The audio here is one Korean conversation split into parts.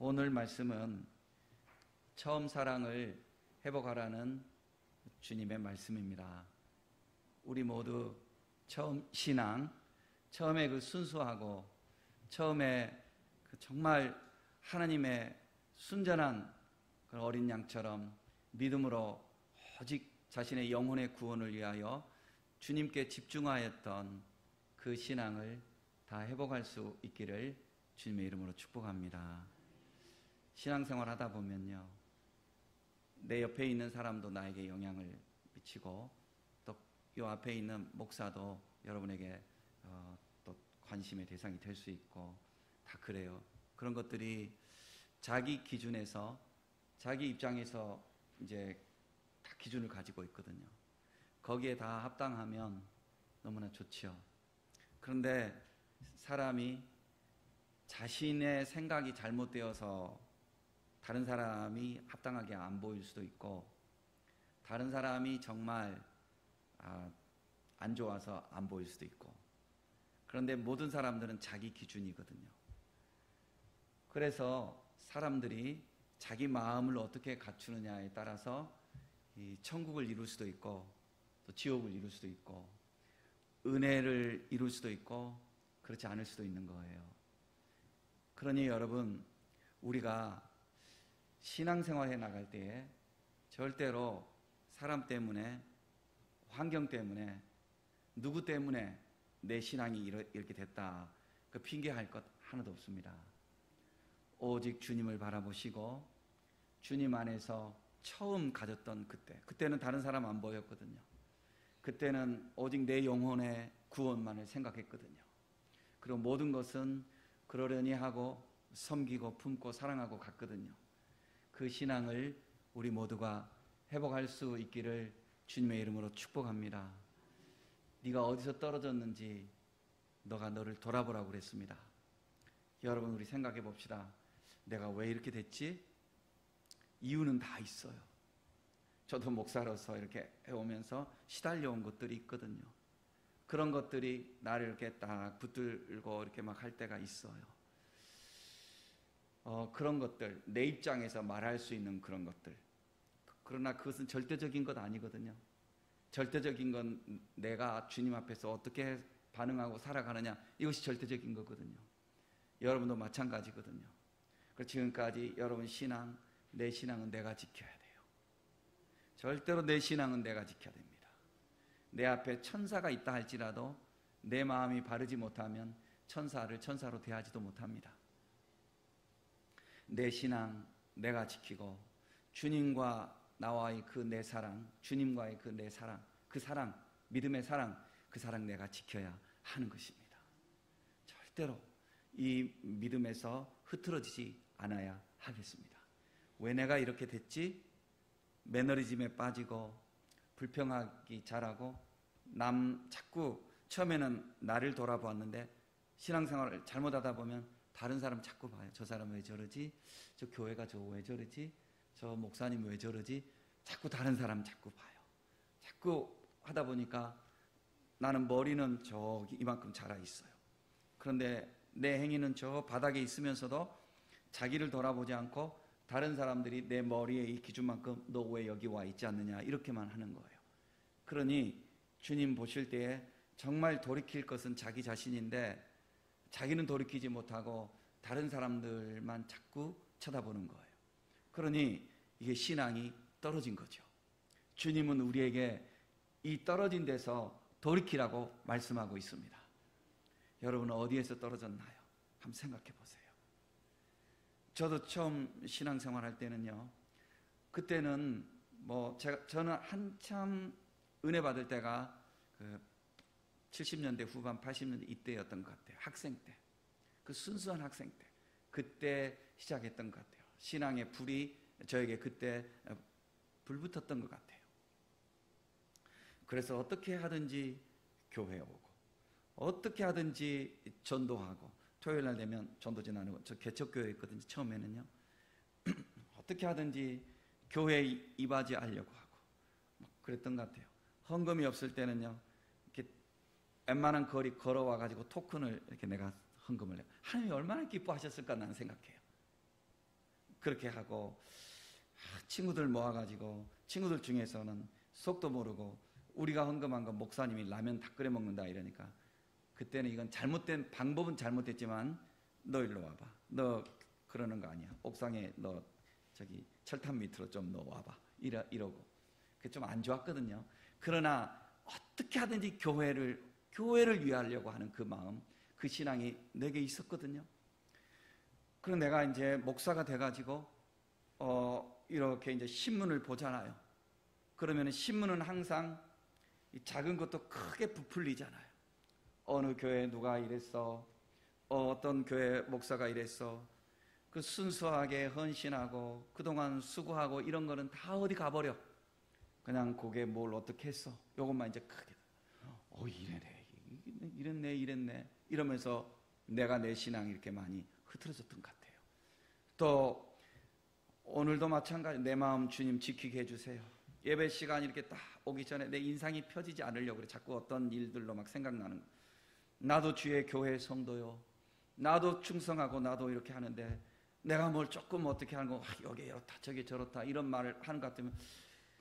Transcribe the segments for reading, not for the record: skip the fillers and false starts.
오늘 말씀은 처음 사랑을 회복하라는 주님의 말씀입니다. 우리 모두 처음 신앙, 처음에 그 순수하고 처음에 그 정말 하나님의 순전한 그 어린 양처럼 믿음으로 오직 자신의 영혼의 구원을 위하여 주님께 집중하였던 그 신앙을 다 회복할 수 있기를 주님의 이름으로 축복합니다. 신앙생활 하다 보면요, 내 옆에 있는 사람도 나에게 영향을 미치고 또 이 앞에 있는 목사도 여러분에게 또 관심의 대상이 될 수 있고 다 그래요. 그런 것들이 자기 기준에서 자기 입장에서 이제 다 기준을 가지고 있거든요. 거기에 다 합당하면 너무나 좋지요. 그런데 사람이 자신의 생각이 잘못되어서 다른 사람이 합당하게 안 보일 수도 있고, 다른 사람이 정말 안 좋아서 안 보일 수도 있고, 그런데 모든 사람들은 자기 기준이거든요. 그래서 사람들이 자기 마음을 어떻게 갖추느냐에 따라서 이 천국을 이룰 수도 있고 또 지옥을 이룰 수도 있고 은혜를 이룰 수도 있고 그렇지 않을 수도 있는 거예요. 그러니 여러분, 우리가 신앙생활해 나갈 때에 절대로 사람 때문에, 환경 때문에, 누구 때문에 내 신앙이 이렇게 됐다, 그 핑계할 것 하나도 없습니다. 오직 주님을 바라보시고 주님 안에서 처음 가졌던 그때는 다른 사람 안 보였거든요. 그때는 오직 내 영혼의 구원만을 생각했거든요. 그리고 모든 것은 그러려니 하고 섬기고 품고 사랑하고 갔거든요. 그 신앙을 우리 모두가 회복할 수 있기를 주님의 이름으로 축복합니다. 네가 어디서 떨어졌는지 너가 너를 돌아보라고 그랬습니다. 여러분, 우리 생각해 봅시다. 내가 왜 이렇게 됐지? 이유는 다 있어요. 저도 목사로서 이렇게 해오면서 시달려온 것들이 있거든요. 그런 것들이 나를 이렇게 딱 붙들고 이렇게 막 할 때가 있어요. 그런 것들, 내 입장에서 말할 수 있는 그런 것들. 그러나 그것은 절대적인 것 아니거든요. 절대적인 건 내가 주님 앞에서 어떻게 반응하고 살아가느냐, 이것이 절대적인 거거든요. 여러분도 마찬가지거든요. 그래서 지금까지 여러분 신앙, 내 신앙은 내가 지켜야 돼요. 절대로 내 신앙은 내가 지켜야 됩니다. 내 앞에 천사가 있다 할지라도 내 마음이 바르지 못하면 천사를 천사로 대하지도 못합니다. 내 신앙 내가 지키고 주님과 나와의 그 내 사랑, 주님과의 그 내 사랑, 그 사랑, 믿음의 사랑, 그 사랑 내가 지켜야 하는 것입니다. 절대로 이 믿음에서 흐트러지지 않아야 하겠습니다. 왜 내가 이렇게 됐지? 매너리즘에 빠지고 불평하기 잘하고 자꾸 처음에는 나를 돌아보았는데 신앙생활을 잘못하다 보면 다른 사람 자꾸 봐요. 저 사람 왜 저러지? 저 교회가 저 왜 저러지? 저 목사님 왜 저러지? 자꾸 다른 사람 자꾸 봐요. 자꾸 하다 보니까 나는 머리는 저기 이만큼 자라 있어요. 그런데 내 행위는 저 바닥에 있으면서도 자기를 돌아보지 않고 다른 사람들이 내 머리에 이 기준만큼 너 왜 여기 와 있지 않느냐, 이렇게만 하는 거예요. 그러니 주님 보실 때에 정말 돌이킬 것은 자기 자신인데 자기는 돌이키지 못하고 다른 사람들만 자꾸 쳐다보는 거예요. 그러니 이게 신앙이 떨어진 거죠. 주님은 우리에게 이 떨어진 데서 돌이키라고 말씀하고 있습니다. 여러분은 어디에서 떨어졌나요? 한번 생각해 보세요. 저도 처음 신앙생활 할 때는요, 그때는 저는 한참 은혜 받을 때가 70년대 후반 80년대 이때였던 것 같아요. 학생 때, 그 순수한 학생 때, 그때 시작했던 것 같아요. 신앙의 불이 저에게 그때 불붙었던 것 같아요. 그래서 어떻게 하든지 교회에 오고 어떻게 하든지 전도하고, 토요일 날 되면 전도지 나누고, 저 개척교회에 있거든요. 처음에는요 어떻게 하든지 교회에 이바지하려고 하고 그랬던 것 같아요. 헌금이 없을 때는요, 이렇게 웬만한 거리 걸어와가지고 토큰을 이렇게 내가 헌금을 해요. 하나님이 얼마나 기뻐하셨을까 나는 생각해요. 그렇게 하고 친구들 모아가지고 친구들 중에서는 속도 모르고 우리가 헌금한 거 목사님이 라면 다 끓여 먹는다 이러니까 그때는 이건 잘못된 방법은 잘못됐지만 너 일로 와봐. 너 그러는 거 아니야. 옥상에 너 저기 철탑 밑으로 좀 넣어와봐. 이러고 그게 좀 안 좋았거든요. 그러나 어떻게 하든지 교회를 위하려고 하는 그 마음, 그 신앙이 내게 있었거든요. 그럼 내가 이제 목사가 돼가지고 이렇게 이제 신문을 보잖아요. 그러면 신문은 항상 작은 것도 크게 부풀리잖아요. 어느 교회 누가 이랬어, 어떤 교회 목사가 이랬어. 그 순수하게 헌신하고 그동안 수고하고 이런 거는 다 어디 가버려. 그냥 그게 뭘 어떻게 했어. 요것만 이제 크게 이랬네 이러면서 내가 내 신앙이 이렇게 많이 흐트러졌던 것 같아요. 또 오늘도 마찬가지. 내 마음 주님 지키게 해주세요. 예배 시간 이렇게 딱 오기 전에 내 인상이 펴지지 않으려고 그래. 자꾸 어떤 일들로 막 생각나는 거. 나도 주의 교회 성도요, 나도 충성하고 나도 이렇게 하는데 내가 뭘 조금 어떻게 하는 거, 여기 이렇다 저기 저렇다 이런 말을 하는 것 같으면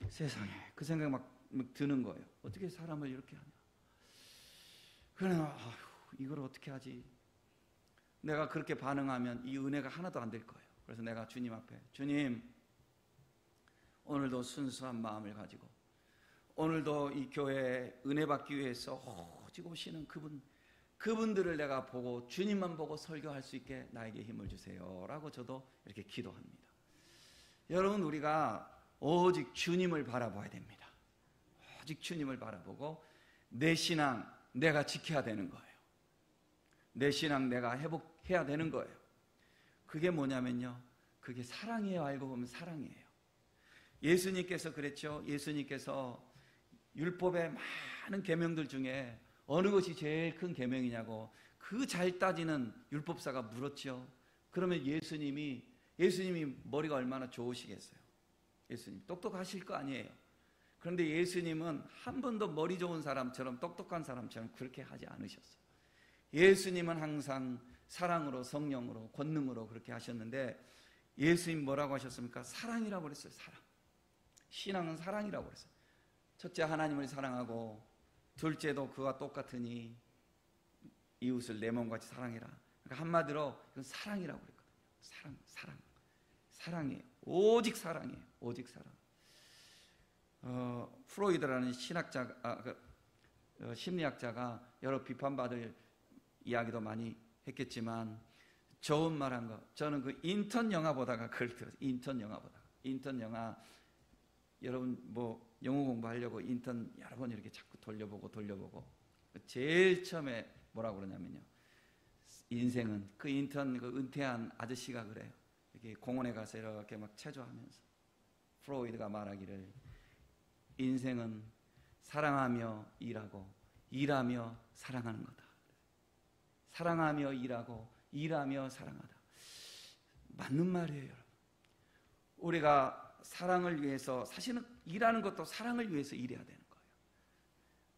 세상에 그 생각 막 드는 거예요. 어떻게 사람을 이렇게 하냐. 그러나 이걸 어떻게 하지. 내가 그렇게 반응하면 이 은혜가 하나도 안 될 거예요. 그래서 내가 주님 앞에, 주님 오늘도 순수한 마음을 가지고 오늘도 이 교회에 은혜 받기 위해서 오직 오시는 그분들을 내가 보고 주님만 보고 설교할 수 있게 나에게 힘을 주세요 라고 저도 이렇게 기도합니다. 여러분, 우리가 오직 주님을 바라봐야 됩니다. 오직 주님을 바라보고 내 신앙 내가 지켜야 되는 거예요. 내 신앙 내가 회복해야 되는 거예요. 그게 뭐냐면요, 그게 사랑이에요. 알고 보면 사랑이에요. 예수님께서 그랬죠. 예수님께서 율법의 많은 계명들 중에 어느 것이 제일 큰 계명이냐고 그 잘 따지는 율법사가 물었죠. 그러면 예수님이 머리가 얼마나 좋으시겠어요. 예수님 똑똑하실 거 아니에요. 그런데 예수님은 한 번도 머리 좋은 사람처럼 똑똑한 사람처럼 그렇게 하지 않으셨어요. 예수님은 항상 사랑으로, 성령으로, 권능으로 그렇게 하셨는데 예수님 뭐라고 하셨습니까? 사랑이라고 그랬어요. 사랑. 신앙은 사랑이라고 그랬어요. 첫째 하나님을 사랑하고 둘째도 그와 똑같으니 이웃을 내 몸같이 사랑해라. 그러니까 한마디로 이건 사랑이라고 그랬거든요. 사랑이에요. 오직 사랑이에요. 오직 사랑. 프로이드라는 심리학자가 여러 비판받을 이야기도 많이 했겠지만 좋은 말 한 거, 저는 그 인턴 영화 보다가 그걸 들었어요. 인턴 영화 여러분 뭐 영어 공부하려고 인턴 여러 번 이렇게 자꾸 돌려보고 제일 처음에 뭐라고 그러냐면요, 인생은 그 인턴 그 은퇴한 아저씨가 그래요. 이렇게 공원에 가서 이렇게 막 체조하면서 프로이드가 말하기를 인생은 사랑하며 일하며 사랑하는 거다. 사랑하며 일하며 사랑하다. 맞는 말이에요, 여러분. 우리가 사랑을 위해서, 사실은 일하는 것도 사랑을 위해서 일해야 되는 거예요.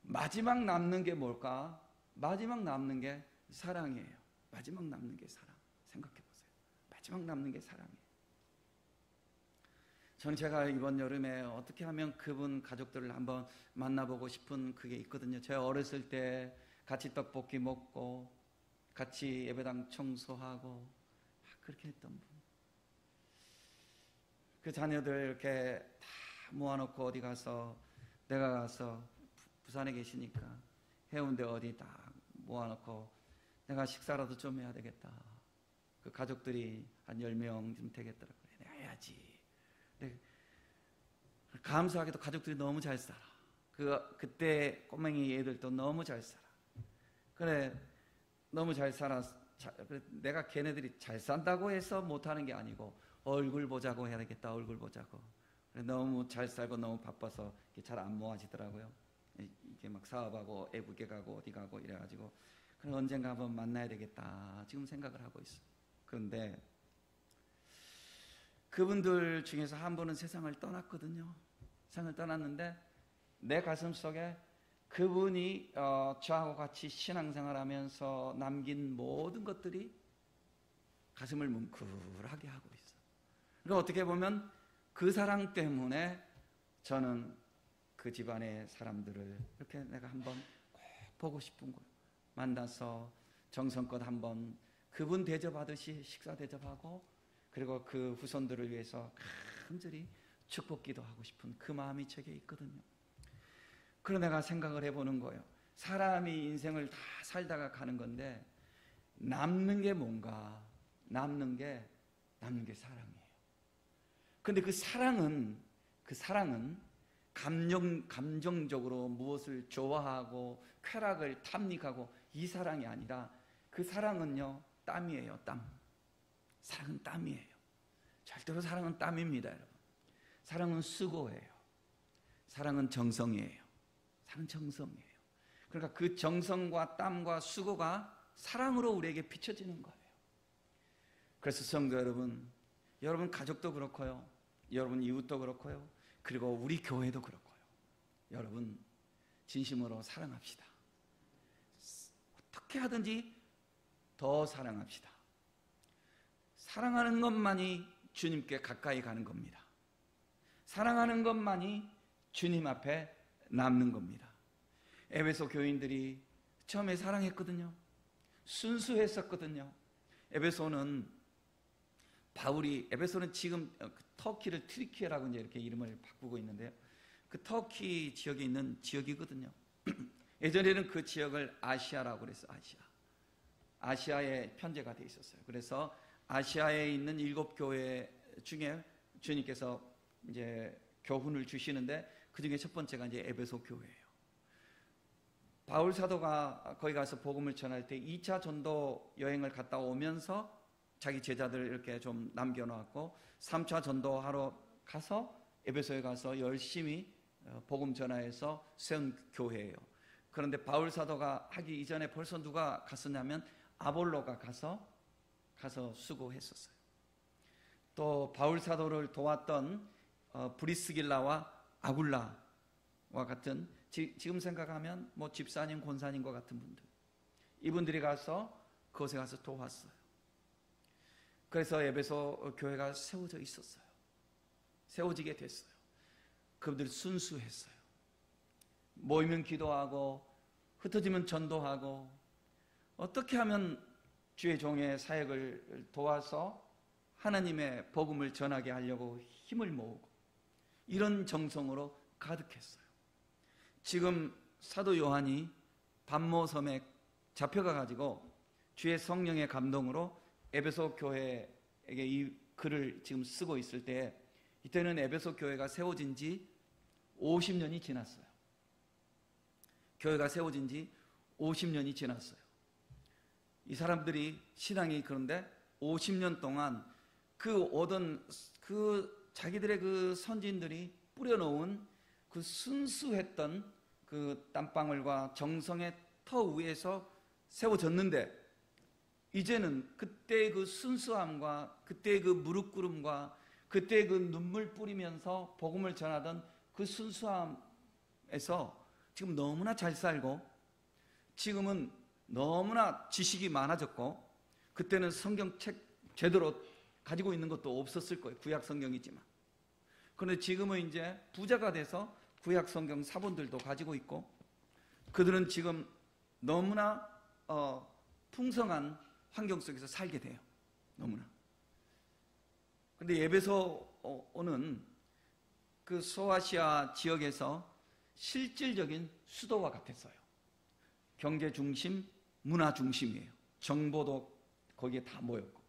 마지막 남는 게 뭘까? 마지막 남는 게 사랑이에요. 마지막 남는 게 사랑. 생각해 보세요. 마지막 남는 게 사랑이에요. 저는 제가 이번 여름에 어떻게 하면 그분 가족들을 한번 만나보고 싶은 그게 있거든요. 제가 어렸을 때 같이 떡볶이 먹고 같이 예배당 청소하고 그렇게 했던 분. 그 자녀들 이렇게 다 모아놓고 어디 가서, 내가 가서 부산에 계시니까 해운대 어디 딱 모아놓고 내가 식사라도 좀 해야 되겠다. 그 가족들이 한 10명 좀 되겠더라고요. 내가 해야지. 근데 감사하게도 가족들이 너무 잘 살아. 그때 꼬맹이 애들도 너무 잘 살아. 그래, 너무 잘 살아. 내가 걔네들이 잘 산다고 해서 못하는 게 아니고 얼굴 보자고 해야 되겠다. 얼굴 보자고. 너무 잘 살고 너무 바빠서 잘 안 모아지더라고요. 이게 막 사업하고 애국에 가고 어디 가고 이래가지고 그럼 언젠가 한번 만나야 되겠다 지금 생각을 하고 있어요. 그런데 그분들 중에서 한 분은 세상을 떠났거든요. 세상을 떠났는데 내 가슴 속에 그분이 저하고 같이 신앙생활하면서 남긴 모든 것들이 가슴을 뭉클하게 하고 있어요. 그러니까 어떻게 보면 그 사랑 때문에 저는 그 집안의 사람들을 이렇게 내가 한번 꼭 보고 싶은 거예요. 만나서 정성껏 한번 그분 대접하듯이 식사 대접하고, 그리고 그 후손들을 위해서 간절히 축복 기도하고 싶은 그 마음이 제게 있거든요. 그러 내가 생각을 해보는 거예요. 사람이 인생을 다 살다가 가는 건데 남는 게 뭔가? 남는 게 사랑이에요. 그런데 그 사랑은 감정적으로 무엇을 좋아하고 쾌락을 탐닉하고 이 사랑이 아니라, 그 사랑은요, 땀이에요. 땀. 사랑은 땀이에요. 절대로 사랑은 땀입니다, 여러분. 사랑은 수고예요. 사랑은 정성이에요. 사랑은 정성이에요. 그러니까 그 정성과 땀과 수고가 사랑으로 우리에게 비춰지는 거예요. 그래서 성도 여러분, 여러분 가족도 그렇고요, 여러분 이웃도 그렇고요, 그리고 우리 교회도 그렇고요. 여러분 진심으로 사랑합시다. 어떻게 하든지 더 사랑합시다. 사랑하는 것만이 주님께 가까이 가는 겁니다. 사랑하는 것만이 주님 앞에 남는 겁니다. 에베소 교인들이 처음에 사랑했거든요. 순수했었거든요. 에베소는 지금 터키를 트리키에라고 이제 이렇게 이름을 바꾸고 있는데요. 그 터키 지역에 있는 지역이거든요. 예전에는 그 지역을 아시아라고 그랬어요. 아시아에 편제가 돼 있었어요. 그래서 아시아에 있는 7교회 중에 주님께서 이제 교훈을 주시는데, 그 중에 첫 번째가 이제 에베소 교회예요. 바울 사도가 거기 가서 복음을 전할 때 2차 전도 여행을 갔다 오면서 자기 제자들을 이렇게 좀 남겨놓았고, 3차 전도하러 가서 에베소에 가서 열심히 복음 전하여서 세운 교회예요. 그런데 바울 사도가 하기 이전에 벌써 누가 갔었냐면 아볼로가 가서 수고했었어요. 또 바울 사도를 도왔던 브리스길라와 아굴라와 같은, 지금 생각하면 뭐 집사님, 권사님과 같은 분들, 이분들이 가서 그곳에 가서 도왔어요. 그래서 에베소 교회가 세워져 있었어요. 세워지게 됐어요. 그분들 순수했어요. 모이면 기도하고 흩어지면 전도하고, 어떻게 하면 주의 종의 사역을 도와서 하나님의 복음을 전하게 하려고 힘을 모으고, 이런 정성으로 가득했어요. 지금 사도 요한이 반모섬에 잡혀가 가지고 주의 성령의 감동으로 에베소 교회에게 이 글을 지금 쓰고 있을 때, 이때는 에베소 교회가 세워진 지 50년이 지났어요. 교회가 세워진 지 50년이 지났어요. 이 사람들이 신앙이, 그런데 50년 동안 자기들의 그 선진들이 뿌려놓은 그 순수했던 그 땀방울과 정성의 터 위에서 세워졌는데, 이제는 그때의 그 순수함과 그때의 그 무릎 꿇음과 그때의 그 눈물 뿌리면서 복음을 전하던 그 순수함에서 지금 너무나 잘 살고, 지금은 너무나 지식이 많아졌고, 그때는 성경책 제대로 가지고 있는 것도 없었을 거예요. 구약 성경이지만. 그런데 지금은 이제 부자가 돼서 구약 성경 사본들도 가지고 있고, 그들은 지금 너무나 풍성한 환경 속에서 살게 돼요. 너무나. 그런데 에베소는 그 소아시아 지역에서 실질적인 수도와 같았어요. 경제 중심, 문화 중심이에요. 정보도 거기에 다 모였고.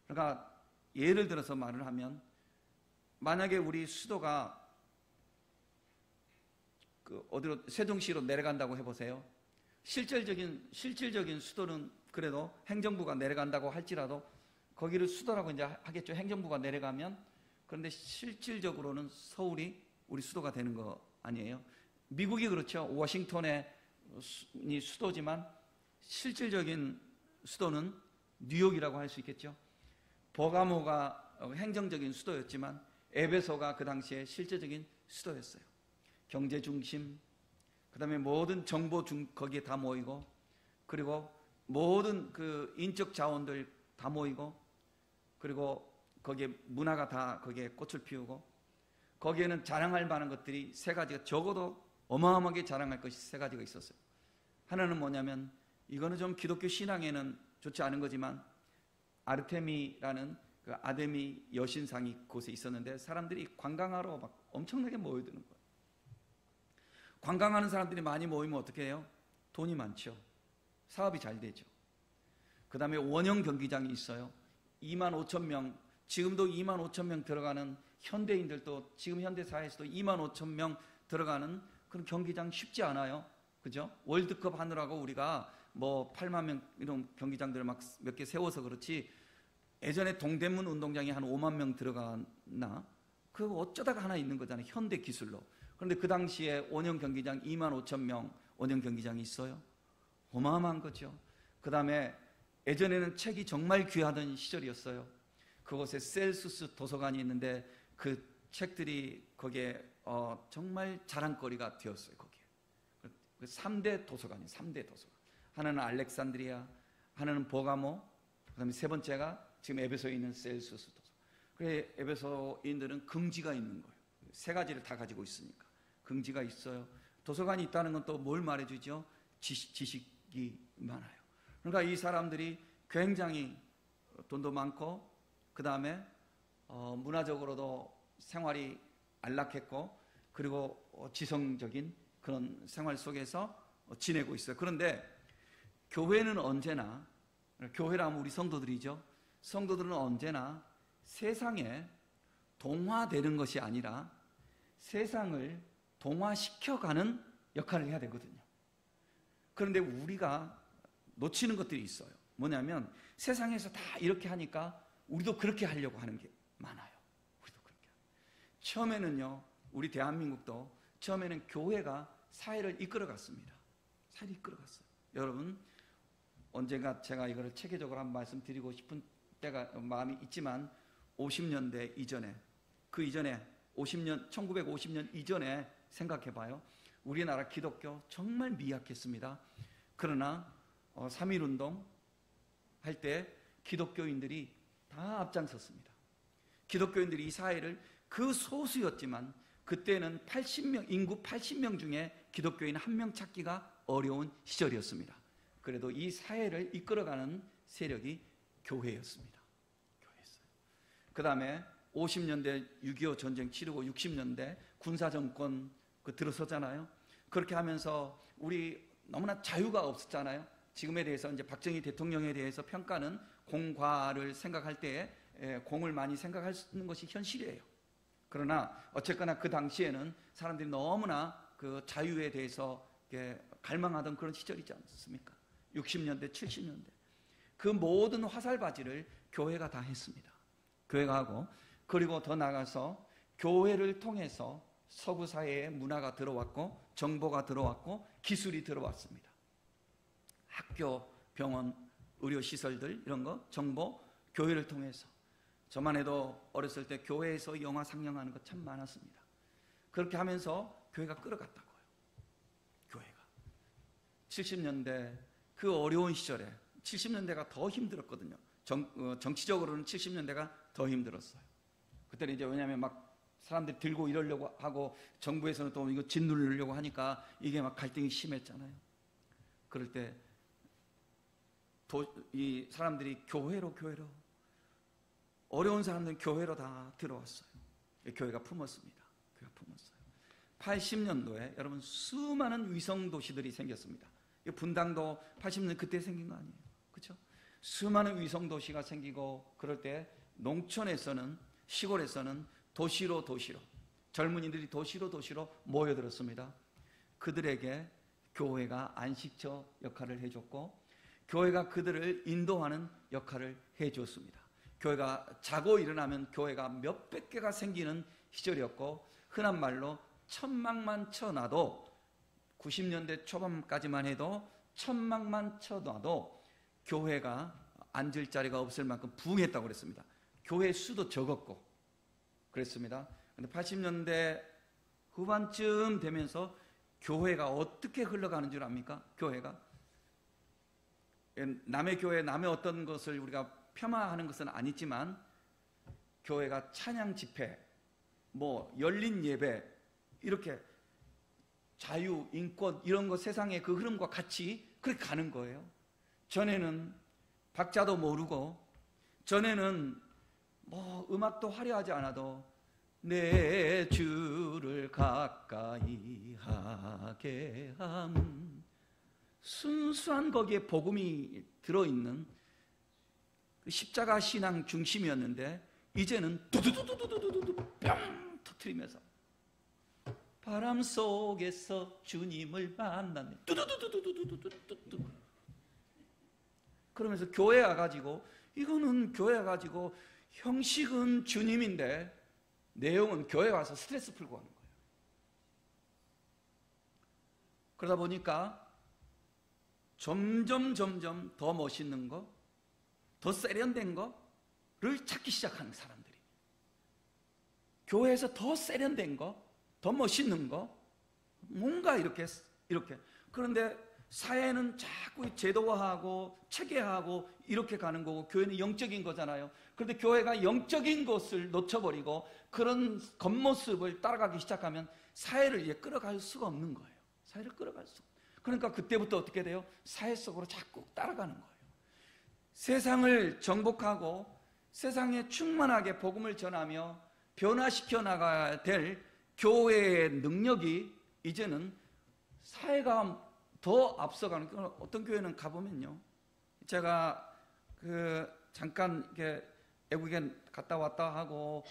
그러니까 예를 들어서 말을 하면, 만약에 우리 수도가 어디로, 세종시로 내려간다고 해보세요. 실질적인 수도는 그래도 행정부가 내려간다고 할지라도 거기를 수도라고 이제 하겠죠. 행정부가 내려가면. 그런데 실질적으로는 서울이 우리 수도가 되는 거 아니에요. 미국이 그렇죠. 워싱턴이 수도지만 실질적인 수도는 뉴욕이라고 할 수 있겠죠. 버가모가 행정적인 수도였지만 에베소가 그 당시에 실제적인 수도였어요. 경제 중심, 그 다음에 모든 정보 거기에 다 모이고, 그리고 모든 그 인적 자원들 다 모이고, 그리고 거기에 문화가 다 거기에 꽃을 피우고 거기에는 자랑할 만한 것들이 세 가지가, 적어도 어마어마하게 자랑할 것이 세 가지가 있었어요. 하나는 뭐냐면, 이거는 좀 기독교 신앙에는 좋지 않은 거지만, 아르테미라는 그 아데미 여신상이 그곳에 있었는데 사람들이 관광하러 막 엄청나게 모여드는 거예요. 관광하는 사람들이 많이 모이면 어떻게 해요? 돈이 많죠. 사업이 잘 되죠. 그 다음에 원형 경기장이 있어요. 2만 5천 명, 지금도 2만 5천 명 들어가는, 현대인들도 지금 현대사회에서도 2만 5천 명 들어가는 그런 경기장 쉽지 않아요. 그죠? 월드컵 하느라고 우리가 뭐 8만 명 이런 경기장들을 막 몇 개 세워서 그렇지, 예전에 동대문 운동장에 한 5만 명 들어가나? 그거 어쩌다가 하나 있는 거잖아요. 현대 기술로. 그런데 그 당시에 원형 경기장 2만 5천 명 원형 경기장이 있어요. 어마어마한 거죠. 그 다음에 예전에는 책이 정말 귀하던 시절이었어요. 그곳에 셀수스 도서관이 있는데 그 책들이 거기에 정말 자랑거리가 되었어요. 거기에 그 3대 도서관이에요. 3대 도서관. 하나는 알렉산드리아, 하나는 버가모, 그 다음에 세 번째가 지금 에베소에 있는 셀수스 도서관. 그래, 에베소인들은 긍지가 있는 거예요. 세 가지를 다 가지고 있으니까 긍지가 있어요. 도서관이 있다는 건 또 뭘 말해주죠? 지식이 많아요. 그러니까 이 사람들이 굉장히 돈도 많고, 그 다음에 문화적으로도 생활이 안락했고, 그리고 지성적인 그런 생활 속에서 지내고 있어요. 그런데 교회는 언제나, 교회라면 우리 성도들이죠. 성도들은 언제나 세상에 동화되는 것이 아니라 세상을 동화시켜가는 역할을 해야 되거든요. 그런데 우리가 놓치는 것들이 있어요. 뭐냐면 세상에서 다 이렇게 하니까 우리도 그렇게 하려고 하는 게 많아요. 우리도 그렇게. 처음에는요, 우리 대한민국도 처음에는 교회가 사회를 이끌어갔습니다. 사회를 이끌어갔어요. 여러분, 언젠가 제가 이거를 체계적으로 한번 말씀드리고 싶은 때가 마음이 있지만 50년대 이전에, 그 이전에 1950년 이전에 생각해봐요. 우리나라 기독교 정말 미약했습니다. 그러나 3.1운동 할 때 기독교인들이 다 앞장섰습니다. 기독교인들이 이 사회를, 그 소수였지만 그때는 80명, 인구 80명 중에 기독교인 한 명 찾기가 어려운 시절이었습니다. 그래도 이 사회를 이끌어가는 세력이 교회였습니다. 교회였어요. 그 다음에 50년대 6.25 전쟁 치르고 60년대 군사정권 들어서잖아요. 그렇게 하면서 우리 너무나 자유가 없었잖아요. 지금에 대해서 이제 박정희 대통령에 대해서 평가는 공과를 생각할 때에 공을 많이 생각하는 것이 현실이에요. 그러나 어쨌거나 그 당시에는 사람들이 너무나 그 자유에 대해서 갈망하던 그런 시절이지 않습니까? 60년대, 70년대. 그 모든 화살바지를 교회가 다 했습니다. 교회가 하고, 그리고 더 나아가서 교회를 통해서 서구 사회에 문화가 들어왔고, 정보가 들어왔고, 기술이 들어왔습니다. 학교, 병원, 의료시설들 이런 거, 정보, 교회를 통해서. 저만 해도 어렸을 때 교회에서 영화 상영하는 거 참 많았습니다. 그렇게 하면서 교회가 끌어갔다고요. 교회가 70년대 그 어려운 시절에, 70년대가 더 힘들었거든요. 정치적으로는 70년대가 더 힘들었어요. 그때는 이제 왜냐하면 막 사람들이 들고 이러려고 하고, 정부에서는 또 이거 짓누르려고 하니까 이게 막 갈등이 심했잖아요. 그럴 때 이 사람들이 교회로 어려운 사람들은 교회로 다 들어왔어요. 교회가 품었습니다. 교회가 품었어요. 80년도에 여러분 수많은 위성 도시들이 생겼습니다. 분당도 80년 그때 생긴 거 아니에요. 그렇죠? 수많은 위성 도시가 생기고, 그럴 때 농촌에서는, 시골에서는 도시로 젊은이들이 도시로 모여들었습니다. 그들에게 교회가 안식처 역할을 해줬고, 교회가 그들을 인도하는 역할을 해줬습니다. 교회가 자고 일어나면 교회가 몇백 개가 생기는 시절이었고, 흔한 말로 천막만 쳐놔도, 90년대 초반까지만 해도 천막만 쳐놔도 교회가 앉을 자리가 없을 만큼 부흥했다고 그랬습니다. 교회 수도 적었고 그랬습니다. 그런데 80년대 후반쯤 되면서 교회가 어떻게 흘러가는 줄 압니까? 교회가 남의 교회, 남의 어떤 것을 우리가 폄하하는 것은 아니지만 교회가 찬양 집회, 뭐 열린 예배, 이렇게 자유, 인권 이런 거 세상의 그 흐름과 같이 그렇게 가는 거예요. 전에는 박자도 모르고, 전에는 뭐 음악도 화려하지 않아도 내 주를 가까이 하게 함, 순수한 거기에 복음이 들어있는 십자가 신앙 중심이었는데, 이제는 두두두두두두두 뿅 터뜨리면서 바람 속에서 주님을 만났네, 두두두두두두두두두. 그러면서 교회 와가지고, 이거는 교회 와가지고 형식은 주님인데 내용은 교회 와서 스트레스 풀고 하는 거예요. 그러다 보니까 점점 더 멋있는 거, 더 세련된 거를 찾기 시작하는 사람들이, 교회에서 더 세련된 거, 더 멋있는 거, 뭔가 이렇게. 그런데 사회는 자꾸 제도화하고 체계화하고 이렇게 가는 거고, 교회는 영적인 거잖아요. 그런데 교회가 영적인 것을 놓쳐버리고 그런 겉모습을 따라가기 시작하면 사회를 이제 끌어갈 수가 없는 거예요. 사회를 끌어갈 수가. 그러니까 그때부터 어떻게 돼요? 사회 속으로 자꾸 따라가는 거예요. 세상을 정복하고 세상에 충만하게 복음을 전하며 변화시켜 나가야 될 교회의 능력이 이제는 사회가 더 앞서가는. 어떤 교회는 가보면요, 제가 잠깐 이렇게 외국에 갔다 왔다 하고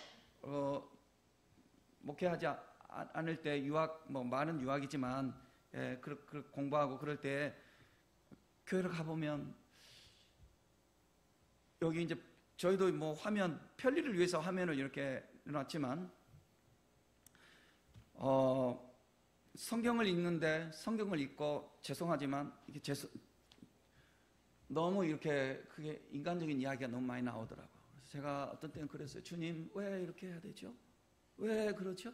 목회하지 않을 때 유학, 뭐 많은 유학이지만 공부하고 그럴 때 교회를 가보면, 여기 이제 저희도 뭐 화면, 편리를 위해서 화면을 이렇게 놨지만, 성경을 읽는데, 성경을 읽고 죄송하지만 이게 너무 이렇게 그게 인간적인 이야기가 너무 많이 나오더라고요. 그래서 제가 어떤 때는 그랬어요. 주님, 왜 이렇게 해야 되죠? 왜 그러죠?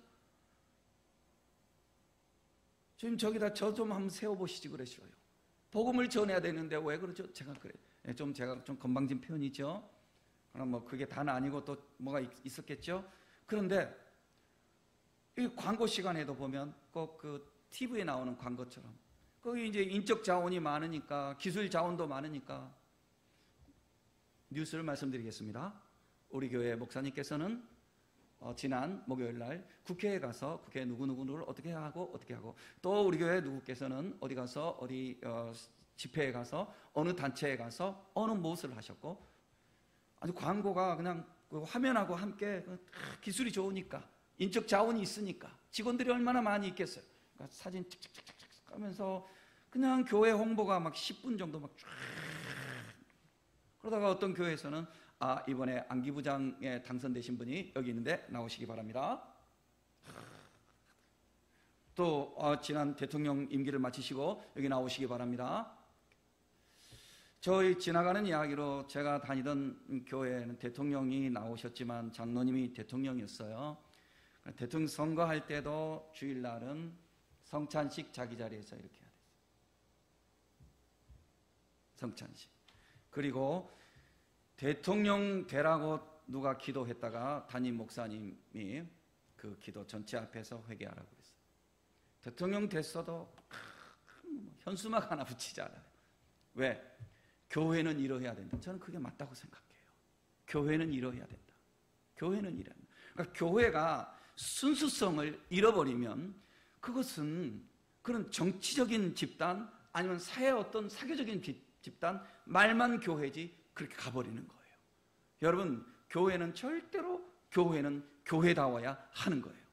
주님, 저기다 저 좀 한번 세워보시지 그러시어요. 복음을 전해야 되는데 왜 그러죠? 제가 제가 좀 건방진 표현이죠. 그럼 뭐 그게 다는 아니고 또 뭐가 있었겠죠. 그런데 이 광고 시간에도 보면 꼭 그 TV에 나오는 광고처럼, 거기 이제 인적 자원이 많으니까, 기술 자원도 많으니까, 뉴스를 말씀드리겠습니다. 우리 교회 목사님께서는 지난 목요일 날 국회에 가서 국회 누구누구를 어떻게 하고 또 우리 교회 누구께서는 어디 가서 어디 집회에 가서 어느 단체에 가서 어느 무엇을 하셨고, 아주 광고가 그냥 그 화면하고 함께 기술이 좋으니까, 인적 자원이 있으니까 직원들이 얼마나 많이 있겠어요. 그러니까 사진 찍찍찍찍 하면서 그냥 교회 홍보가 막 10분 정도 막 쫙. 그러다가 어떤 교회에서는 이번에 안기부장에 당선되신 분이 여기 있는데 나오시기 바랍니다. 또 지난 대통령 임기를 마치시고 여기 나오시기 바랍니다. 저희 지나가는 이야기로, 제가 다니던 교회는 대통령이 나오셨지만 장로님이 대통령이었어요. 대통령 선거할 때도 주일날은 성찬식 자기 자리에서 이렇게 해야 됐어요. 성찬식. 그리고 대통령 되라고 누가 기도했다가 담임 목사님이 그 기도 전체 앞에서 회개하라고 했어요. 대통령 됐어도 현수막 하나 붙이지 않아요. 왜? 교회는 이러해야 된다. 저는 그게 맞다고 생각해요. 교회는 이러해야 된다. 교회는 이래야 된다. 그러니까 교회가 순수성을 잃어버리면 그것은 그런 정치적인 집단, 아니면 사회의 어떤 사교적인 집단, 말만 교회지 그렇게 가버리는 거예요. 여러분, 교회는 절대로 교회다워야 하는 거예요.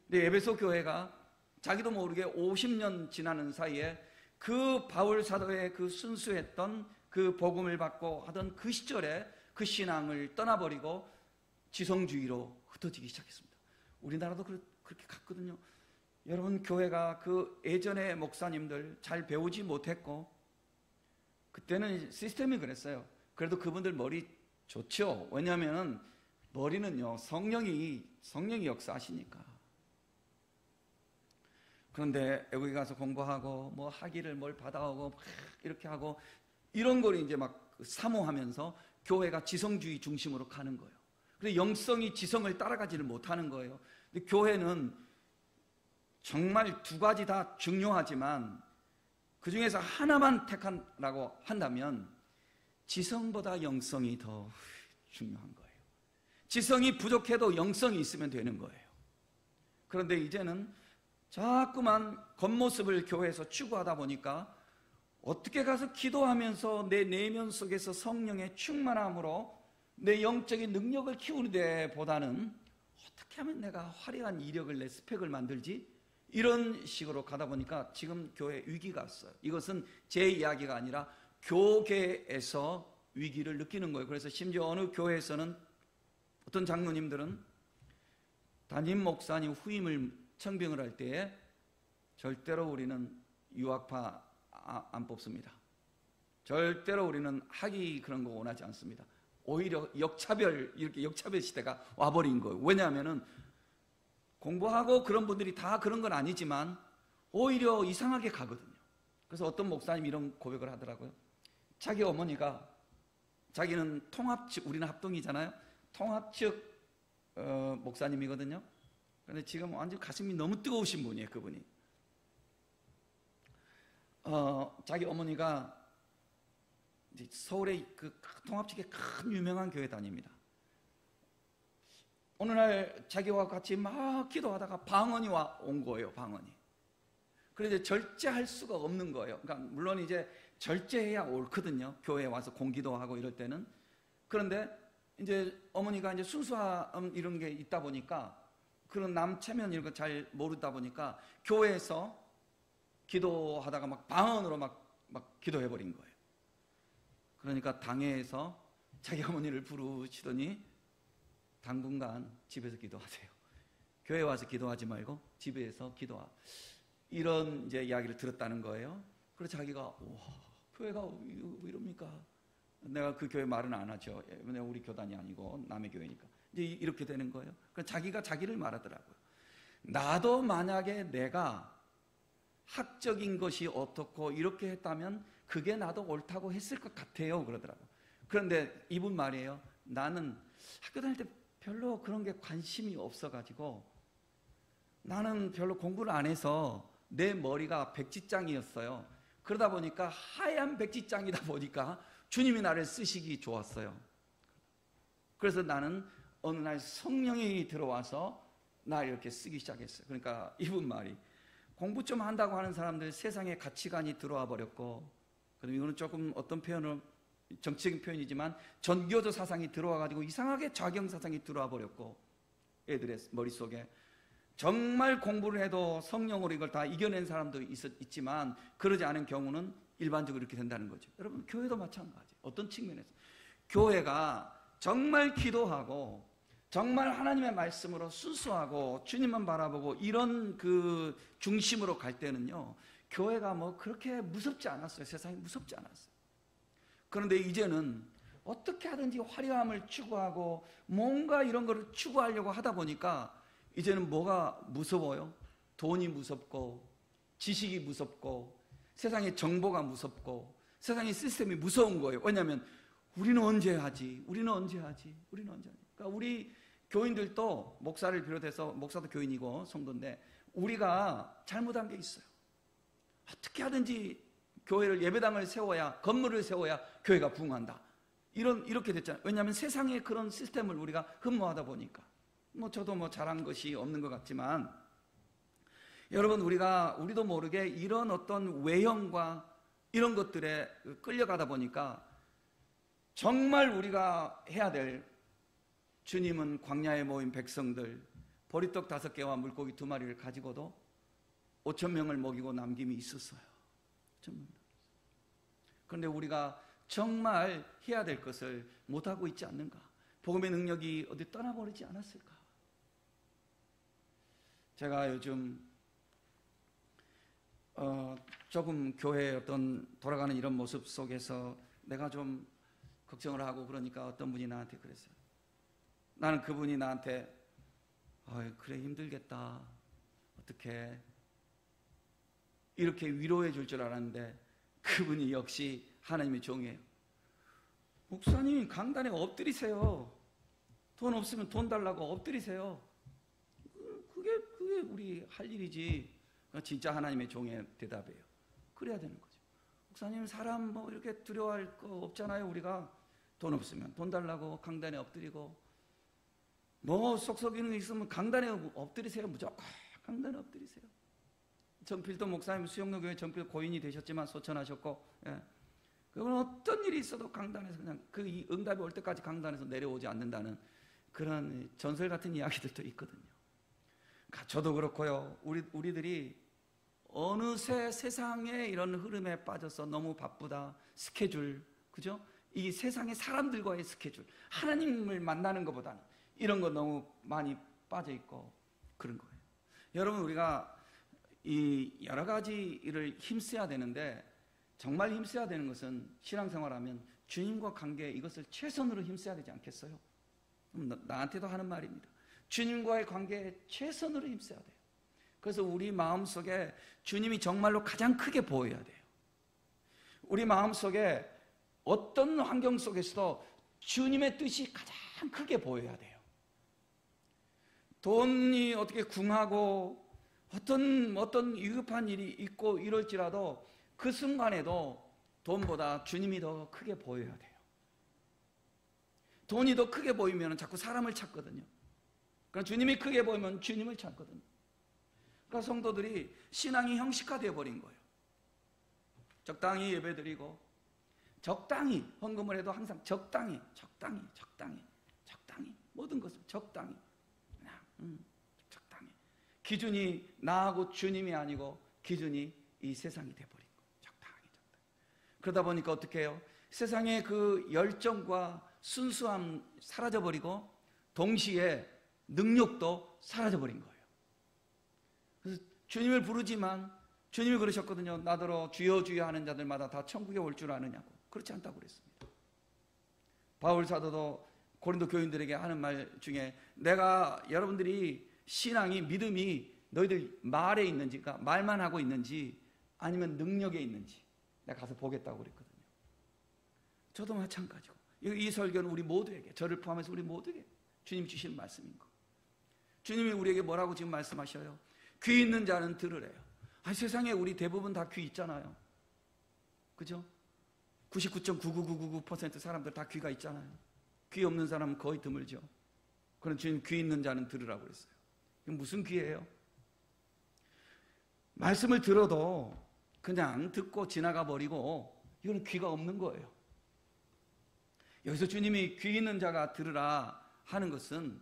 근데 에베소 교회가 자기도 모르게 50년 지나는 사이에 그 바울 사도의 그 순수했던 그 복음을 받고 하던 그 시절에 그 신앙을 떠나버리고 지성주의로 흩어지기 시작했습니다. 우리나라도 그렇게 갔거든요. 여러분, 교회가 그 예전의 목사님들 잘 배우지 못했고, 그때는 시스템이 그랬어요. 그래도 그분들 머리 좋죠. 왜냐하면 머리는요, 성령이 역사하시니까. 그런데 외국에 가서 공부하고 뭐 학위를 뭘 받아오고 이렇게 하고 이런 걸 이제 막 사모하면서 교회가 지성주의 중심으로 가는 거예요. 그래서 영성이 지성을 따라가지를 못하는 거예요. 근데 교회는 정말 두 가지 다 중요하지만 그 중에서 하나만 택하라고 한다면 지성보다 영성이 더 중요한 거예요. 지성이 부족해도 영성이 있으면 되는 거예요. 그런데 이제는 자꾸만 겉모습을 교회에서 추구하다 보니까 어떻게 가서 기도하면서 내 내면 속에서 성령의 충만함으로 내 영적인 능력을 키우는 데보다는 어떻게 하면 내가 화려한 이력을 내 스펙을 만들지? 이런 식으로 가다 보니까 지금 교회에 위기가 왔어요. 이것은 제 이야기가 아니라 교계에서 위기를 느끼는 거예요. 그래서 심지어 어느 교회에서는 어떤 장로님들은 담임 목사님 후임을 청빙을 할 때에 절대로 우리는 유학파 안 뽑습니다. 절대로 우리는 학위 그런 거 원하지 않습니다. 오히려 이렇게 역차별 시대가 와버린 거예요. 왜냐하면은 공부하고 그런 분들이 다 그런 건 아니지만 오히려 이상하게 가거든요. 그래서 어떤 목사님이 이런 고백을 하더라고요. 자기 어머니가 자기는 통합 측, 우리는 합동이잖아요. 통합 측 목사님이거든요. 그런데 지금 완전 가슴이 너무 뜨거우신 분이에요, 그분이. 자기 어머니가 서울의 그 통합 측의 큰 유명한 교회 다닙니다. 어느 날 자기와 같이 막 기도하다가 방언이 온 거예요, 방언이. 그래서 절제할 수가 없는 거예요. 그러니까 물론 이제 절제해야 옳거든요. 교회에 와서 공기도 하고 이럴 때는. 그런데 이제 어머니가 이제 순수함 이런 게 있다 보니까 그런 남체면 이런 거 잘 모르다 보니까 교회에서 기도하다가 막 방언으로 막 기도해 버린 거예요. 그러니까 당회에서 자기 어머니를 부르시더니 당분간 집에서 기도하세요. 교회 와서 기도하지 말고 집에서 기도하. 이런 이제 이야기를 들었다는 거예요. 그래서 자기가 와, 교회가 왜 이럽니까? 내가 그 교회 말은 안 하죠. 왜냐면 우리 교단이 아니고 남의 교회니까. 이제 이렇게 되는 거예요. 그래서 자기가 자기를 말하더라고요. 나도 만약에 내가 학적인 것이 어떻고 이렇게 했다면 그게 나도 옳다고 했을 것 같아요. 그러더라고요. 그런데 이분 말이에요. 나는 학교 다닐 때 별로 그런 게 관심이 없어가지고 나는 별로 공부를 안 해서 내 머리가 백지장이었어요. 그러다 보니까 하얀 백지장이다 보니까 주님이 나를 쓰시기 좋았어요. 그래서 나는 어느 날 성령이 들어와서 나 이렇게 쓰기 시작했어요. 그러니까 이분 말이 공부 좀 한다고 하는 사람들 세상에 가치관이 들어와 버렸고, 그럼 이거는 조금 어떤 표현을 정치적인 표현이지만 전교조 사상이 들어와가지고 이상하게 좌경 사상이 들어와 버렸고, 애들의 머릿속에 정말 공부를 해도 성령으로 이걸 다 이겨낸 사람도 있지만 그러지 않은 경우는 일반적으로 이렇게 된다는 거죠. 여러분, 교회도 마찬가지. 어떤 측면에서 교회가 정말 기도하고 정말 하나님의 말씀으로 순수하고 주님만 바라보고 이런 그 중심으로 갈 때는요, 교회가 뭐 그렇게 무섭지 않았어요. 세상이 무섭지 않았어요. 그런데 이제는 어떻게 하든지 화려함을 추구하고 뭔가 이런 거를 추구하려고 하다 보니까 이제는 뭐가 무서워요? 돈이 무섭고 지식이 무섭고 세상의 정보가 무섭고 세상의 시스템이 무서운 거예요. 왜냐하면 우리는 언제 하지? 우리는 언제 하지? 우리는 언제 하지? 그러니까 우리 교인들도 목사를 비롯해서, 목사도 교인이고 성도인데 우리가 잘못한 게 있어요. 어떻게 하든지 교회를, 예배당을 세워야, 건물을 세워야 교회가 부흥한다. 이렇게 됐잖아요. 왜냐하면 세상의 그런 시스템을 우리가 흠모하다 보니까. 저도 잘한 것이 없는 것 같지만, 여러분, 우리도 모르게 이런 어떤 외형과 이런 것들에 끌려가다 보니까 정말 우리가 해야 될, 주님은 광야에 모인 백성들 보리떡 5개와 물고기 2마리를 가지고도 5,000명을 먹이고 남김이 있었어요. 그런데 우리가 정말 해야 될 것을 못하고 있지 않는가? 복음의 능력이 어디 떠나버리지 않았을까? 제가 요즘 조금 교회의 어떤 돌아가는 이런 모습 속에서 내가 좀 걱정을 하고 그러니까 어떤 분이 나한테 그랬어요. 나는 그분이 나한테 그래 힘들겠다. 어떻게 이렇게 위로해 줄 줄 알았는데 그분이 역시 하나님의 종이에요. 목사님 강단에 엎드리세요. 돈 없으면 돈 달라고 엎드리세요. 그게 우리 할 일이지. 진짜 하나님의 종의 대답이에요. 그래야 되는 거죠. 목사님, 사람 뭐 이렇게 두려워할 거 없잖아요. 우리가 돈 없으면 돈 달라고 강단에 엎드리고, 뭐 쏙쏙이는 게 있으면 강단에 엎드리세요. 무조건 강단에 엎드리세요. 정필도 목사님 수영로교회 정필 고인이 되셨지만 소천하셨고, 예. 그건 어떤 일이 있어도 강단에서 그냥 그 응답이 올 때까지 강단에서 내려오지 않는다는 그런 전설 같은 이야기들도 있거든요. 저도 그렇고요. 우리들이 어느새 세상의 이런 흐름에 빠져서 너무 바쁘다. 스케줄, 그죠? 이 세상의 사람들과의 스케줄, 하나님을 만나는 것보다는 이런 거 너무 많이 빠져 있고 그런 거예요. 여러분, 우리가 이 여러 가지 일을 힘써야 되는데, 정말 힘써야 되는 것은 신앙생활하면 주님과 관계, 이것을 최선으로 힘써야 되지 않겠어요? 나한테도 하는 말입니다. 주님과의 관계에 최선으로 힘써야 돼요. 그래서 우리 마음속에 주님이 정말로 가장 크게 보여야 돼요. 우리 마음속에 어떤 환경 속에서도 주님의 뜻이 가장 크게 보여야 돼요. 돈이 어떻게 궁하고 어떤 위급한 일이 있고 이럴지라도 그 순간에도 돈보다 주님이 더 크게 보여야 돼요. 돈이 더 크게 보이면 자꾸 사람을 찾거든요. 그러니까 주님이 크게 보이면 주님을 찾거든요. 그러니까 성도들이 신앙이 형식화되어 버린 거예요. 적당히 예배드리고 적당히 헌금을 해도 항상 적당히 모든 것을 적당히 그냥 적당히. 기준이 나하고 주님이 아니고 기준이 이 세상이 돼버린 거예요. 적당히. 그러다 보니까 어떻게 해요? 세상의 그 열정과 순수함 사라져버리고 동시에 능력도 사라져버린 거예요. 그래서 주님을 부르지만 주님이 그러셨거든요. 나더러 주여 주여 하는 자들마다 다 천국에 올 줄 아느냐고. 그렇지 않다고 그랬습니다. 바울 사도도 고린도 교인들에게 하는 말 중에, 내가 여러분들이 신앙이, 믿음이 너희들 말에 있는지, 그러니까 말만 하고 있는지 아니면 능력에 있는지 내가 가서 보겠다고 그랬거든요. 저도 마찬가지고, 이 설교는 우리 모두에게, 저를 포함해서 우리 모두에게 주님 주시는 말씀인 거. 주님이 우리에게 뭐라고 지금 말씀하셔요? 귀 있는 자는 들으래요. 세상에 우리 대부분 다 귀 있잖아요. 그죠? 99.99999% 사람들 다 귀가 있잖아요. 귀 없는 사람은 거의 드물죠. 그럼 주님, 귀 있는 자는 들으라고 그랬어요. 이건 무슨 귀예요? 말씀을 들어도 그냥 듣고 지나가 버리고, 이건 귀가 없는 거예요. 여기서 주님이 귀 있는 자가 들으라 하는 것은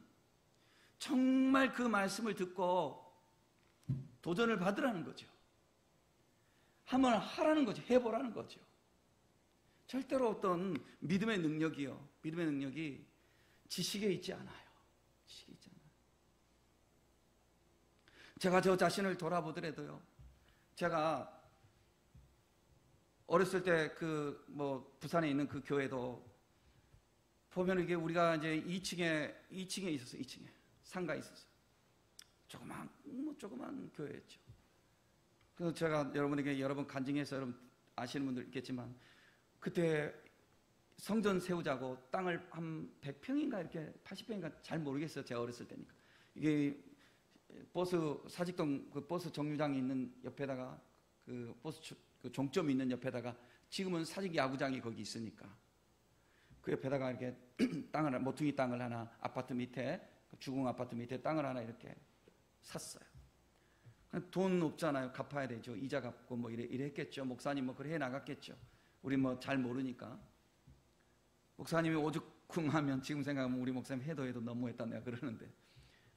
정말 그 말씀을 듣고 도전을 받으라는 거죠. 한번 하라는 거죠. 해보라는 거죠. 절대로 어떤 믿음의 능력이요, 믿음의 능력이 지식에 있지 않아요. 지식에 있지 않아요. 제가 저 자신을 돌아보더라도요, 제가 어렸을 때 부산에 있는 그 교회도 보면 이게 우리가 이제 2층에 있었어요. 2층에 상가에 있었어요. 조그만 교회였죠. 그래서 제가 여러분에게 여러 번 간증해서 여러분 아시는 분들 있겠지만, 그때 성전 세우자고 땅을 한 100평인가 이렇게 80평인가 잘 모르겠어요. 제가 어렸을 때니까. 이게 버스 사직동 그 버스 정류장이 있는 옆에다가 그 버스 그 종점이 있는 옆에다가, 지금은 사직 야구장이 거기 있으니까 그 옆에다가 이렇게 땅을, 모퉁이 땅을 하나, 아파트 밑에, 주공 아파트 밑에 땅을 하나 이렇게 샀어요. 돈 없잖아요. 갚아야 되죠. 이자 갚고 뭐 이래 했겠죠. 목사님 뭐 그래 해 나갔겠죠. 우리 뭐 잘 모르니까. 목사님이 오죽쿵하면 지금 생각하면 우리 목사님 해도 너무했다 내가 그러는데,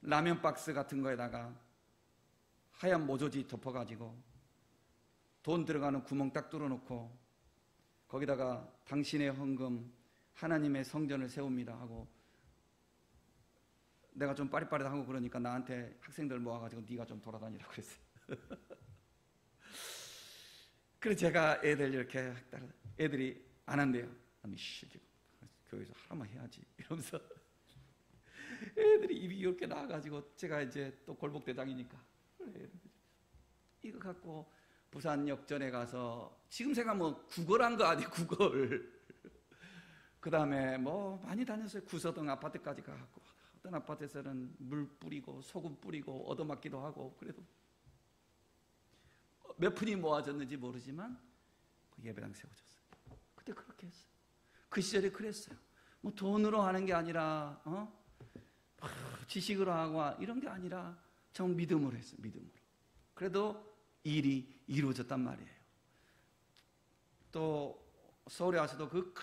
라면 박스 같은 거에다가 하얀 모조지 덮어가지고 돈 들어가는 구멍 딱 뚫어놓고 거기다가 당신의 헌금 하나님의 성전을 세웁니다 하고, 내가 좀 빠릿빠릿하고 그러니까 나한테 학생들 모아가지고 네가 좀 돌아다니라고 그랬어요. 그래서 제가 애들 이렇게, 애들이 안 한대요. 아니 교회에서 하나만 해야지 이러면서 애들이 입이 이렇게 나와가지고, 제가 이제 또 골목대장이니까 이거 갖고 부산 역전에 가서, 지금 제가 뭐 구걸한 거 아니에요. 구걸. 그 다음에 뭐 많이 다녔어요. 구서동 아파트까지 가고, 어떤 아파트에서는 물 뿌리고 소금 뿌리고 얻어맞기도 하고, 그래도 몇 푼이 모아졌는지 모르지만 그 예배당 세워졌어요. 그때 그렇게 했어요. 그 시절에 그랬어요. 뭐 돈으로 하는 게 아니라 지식으로 하고 이런 게 아니라 정말 믿음으로 했어요. 믿음으로. 그래도 일이 이루어졌단 말이에요. 또 서울에 와서도 그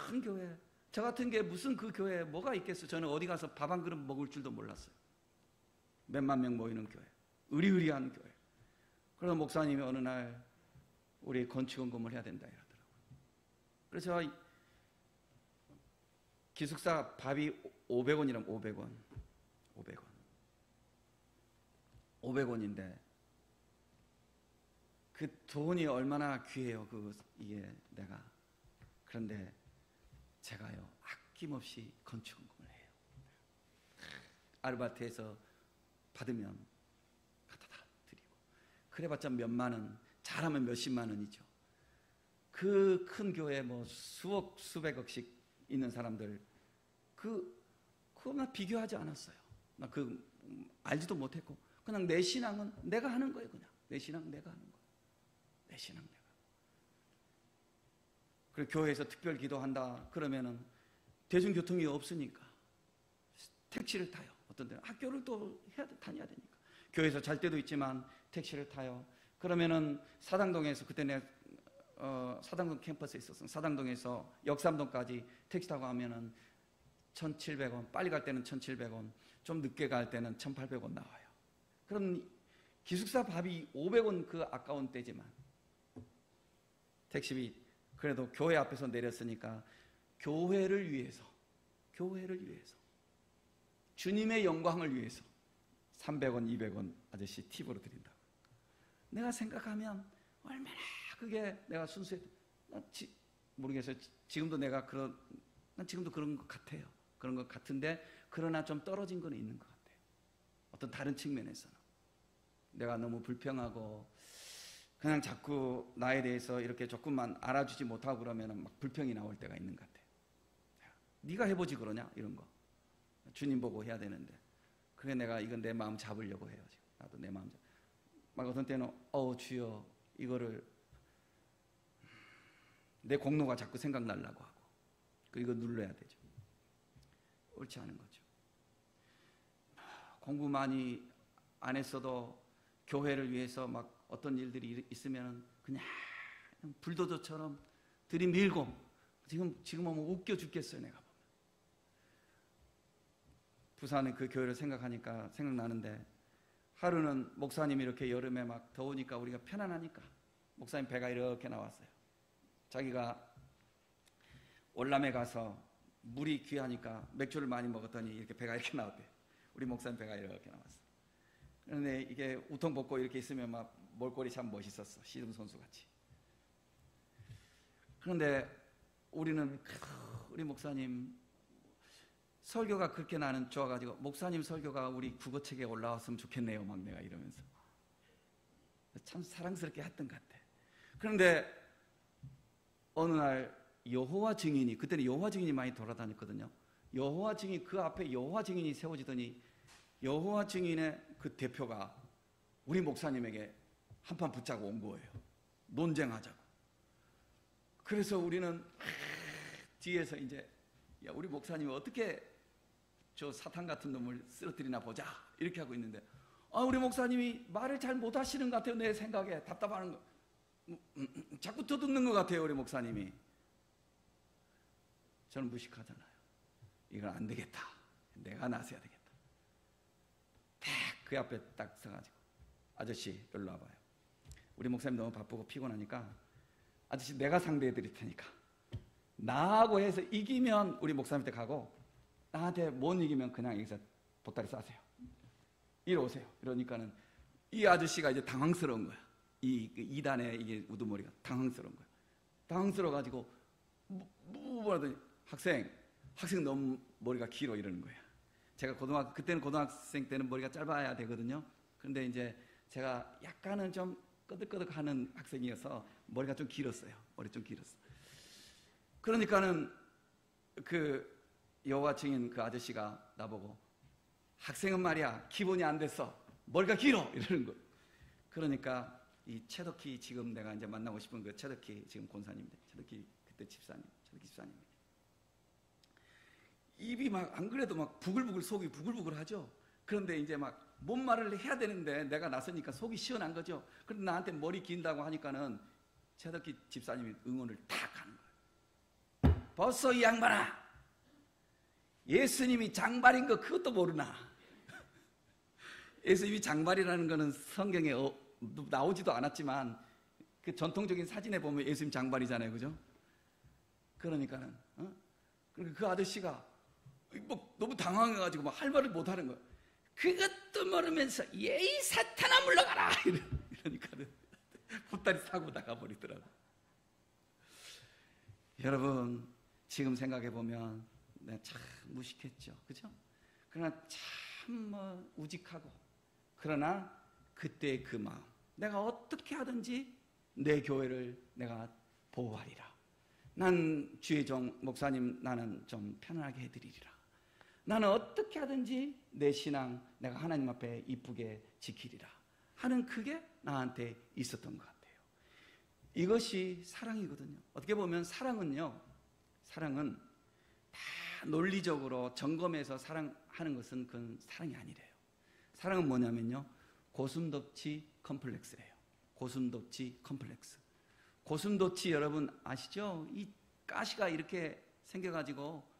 큰 교회, 저 같은 게 무슨 그 교회에 뭐가 있겠어요. 저는 어디 가서 밥 한 그릇 먹을 줄도 몰랐어요. 몇만 명 모이는 교회, 의리의리한 교회. 그래서 목사님이 어느 날 우리 건축원금을 해야 된다 이러더라고요. 그래서 기숙사 밥이 500원이라면 500원인데 그 돈이 얼마나 귀해요. 이게 내가. 그런데 제가요 아낌없이 건축원금을 해요. 아르바이트에서 받으면 갖다 다 드리고, 그래봤자 몇만 원, 잘하면 몇십만 원이죠. 그 큰 교회 뭐 수억 수백억씩 있는 사람들 그거 나 비교하지 않았어요. 나 알지도 못했고, 그냥 내 신앙은 내가 하는 거예요. 그냥 내 신앙은 내가 하는 거예요. 내 신앙 내가. 그리고 교회에서 특별 기도한다 그러면은 대중교통이 없으니까 택시를 타요. 어떤 데는 학교를 또 다녀야 되니까 교회에서 잘 때도 있지만 택시를 타요. 그러면은 사당동에서, 그때 내가 사당동 캠퍼스에 있었어요. 사당동에서 역삼동까지 택시 타고 가면은 1,700원, 빨리 갈 때는 1,700원, 좀 늦게 갈 때는 1,800원 나와요. 그럼 기숙사 밥이 500원 그 아까운 때지만 택시비, 그래도 교회 앞에서 내렸으니까 교회를 위해서 주님의 영광을 위해서 300원, 200원 아저씨 팁으로 드린다고. 내가 생각하면 얼마나 그게 내가 순수해. 모르겠어요. 지금도 난 지금도 그런 것 같아요. 그런 것 같은데, 그러나 좀 떨어진 건 있는 것 같아요. 어떤 다른 측면에서는 내가 너무 불평하고 그냥 자꾸 나에 대해서 이렇게 조금만 알아주지 못하고 그러면 막 불평이 나올 때가 있는 것 같아요. 네가 해보지 그러냐 이런 거. 주님 보고 해야 되는데, 그래 내가 이건 내 마음 잡으려고 해요. 지금 나도 내 마음 막 어떤 때는 주여 이거를 내 공로가 자꾸 생각나려고 하고, 이거 눌러야 되죠. 옳지 않은 거죠. 공부 많이 안 했어도 교회를 위해서 막 어떤 일들이 있으면 그냥 불도저처럼 들이밀고, 지금 보면 웃겨 죽겠어요. 내가 보면 부산의 그 교회를 생각하니까 생각나는데, 하루는 목사님이 이렇게 여름에 막 더우니까 우리가 편안하니까 목사님 배가 이렇게 나왔어요. 자기가 월남에 가서 물이 귀하니까 맥주를 많이 먹었더니 이렇게 배가 이렇게 나왔대요. 우리 목사님 배가 이렇게 나왔어. 그런데 이게 우통 벗고 이렇게 있으면 막 몰골이 참 멋있었어. 씨름 선수 같이. 그런데 우리는 우리 목사님 설교가 그렇게 나는 좋아가지고, 목사님 설교가 우리 국어책에 올라왔으면 좋겠네요. 막 내가 이러면서 참 사랑스럽게 했던 것 같아. 그런데 어느 날 여호와 증인이, 그때는 여호와 증인이 많이 돌아다녔거든요. 여호와 증인, 그 앞에 여호와 증인이 세워지더니 여호와 증인의 그 대표가 우리 목사님에게 한판 붙자고 온 거예요. 논쟁하자고. 그래서 우리는 뒤에서 이제, 야, 우리 목사님이 어떻게 저 사탄 같은 놈을 쓰러뜨리나 보자 이렇게 하고 있는데, 우리 목사님이 말을 잘 못하시는 것 같아요. 내 생각에 답답하는 거, 자꾸 더듬는 것 같아요. 우리 목사님이. 저는 무식하잖아요. 이건 안 되겠다. 내가 나서야 되겠다. 딱 그 앞에 딱 서가지고, 아저씨 여기로 와봐요. 우리 목사님 너무 바쁘고 피곤하니까 아저씨 내가 상대해 드릴 테니까 나하고 해서 이기면 우리 목사님한테 가고, 나한테 못 이기면 그냥 여기서 보따리 싸세요. 이리 오세요. 이러니까는 이 아저씨가 이제 당황스러운 거야. 이 2단의 이게 우두머리가 당황스러운 거야. 당황스러워가지고 뭐라더니 학생 너무 머리가 길어 이러는 거야. 제가 그때는 고등학생 때는 머리가 짧아야 되거든요. 그런데 이제 제가 약간은 좀 끄덕끄덕하는 학생이어서 머리가 좀 길었어요. 머리 좀 길었어. 그러니까는 그 여호와 증인 그 아저씨가 나보고 학생은 말이야 기본이 안 됐어. 머리가 길어 이러는 거. 그러니까 이 최덕희 지금 내가 이제 만나고 싶은 그 최덕희 지금 권사님인데 최덕희 그때 집사님 최덕희 집사님 입이 막 안 그래도 막 부글부글 속이 부글부글 하죠. 그런데 이제 막 뭔 말을 해야 되는데 내가 나서니까 속이 시원한 거죠. 그런데 나한테 머리 긴다고 하니까는 최덕희 집사님이 응원을 탁 하는 거예요. 벌써 이 양반아 예수님이 장발인 거 그것도 모르나. 예수님이 장발이라는 거는 성경에 나오지도 않았지만 그 전통적인 사진에 보면 예수님 장발이잖아요, 그죠? 그러니까는 그 아저씨가 뭐 너무 당황해가지고 막 할 말을 못 하는 거예요. 그것도 모르면서 예이 사탄아 물러가라 이러니까는 보따리 사고 나가버리더라고. 여러분 지금 생각해 보면 내가 참 무식했죠, 그죠? 그러나 참 우직하고 그러나 그때의 그 마음 내가 어떻게 하든지 내 교회를 내가 보호하리라. 난 주의 종 목사님 나는 좀 편안하게 해드리리라. 나는 어떻게 하든지 내 신앙 내가 하나님 앞에 이쁘게 지키리라 하는 그게 나한테 있었던 것 같아요. 이것이 사랑이거든요. 어떻게 보면 사랑은 다 논리적으로 점검해서 사랑하는 것은 그건 사랑이 아니래요. 사랑은 뭐냐면요, 고슴도치 컴플렉스예요. 고슴도치 컴플렉스. 고슴도치 여러분 아시죠? 이 가시가 이렇게 생겨가지고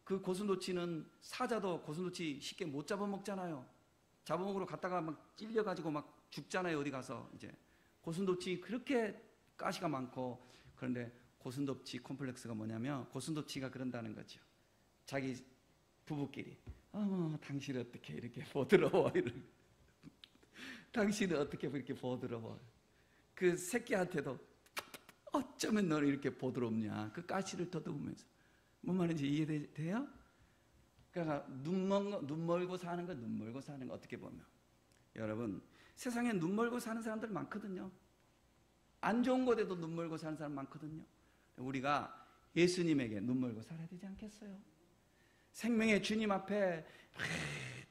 그 고슴도치는 사자도 고슴도치 쉽게 못 잡아먹잖아요. 잡아먹으러 갔다가 막 찔려가지고 막 죽잖아요. 어디 가서 이제 고슴도치 그렇게 가시가 많고. 그런데 고슴도치 콤플렉스가 뭐냐면 고슴도치가 그런다는 거죠. 자기 부부끼리 당신은 어떻게 이렇게 보드러워 당신은 어떻게 이렇게 보드러워. 그 새끼한테도 어쩌면 너는 이렇게 보드럽냐 그 가시를 더듬으면서. 뭔 말인지 이해돼요? 그러니까 눈 멀고 사는 거, 눈 멀고 사는 거. 어떻게 보면 여러분 세상에 눈 멀고 사는 사람들 많거든요. 안 좋은 곳에도 눈 멀고 사는 사람 많거든요. 우리가 예수님에게 눈 멀고 살아야 되지 않겠어요? 생명의 주님 앞에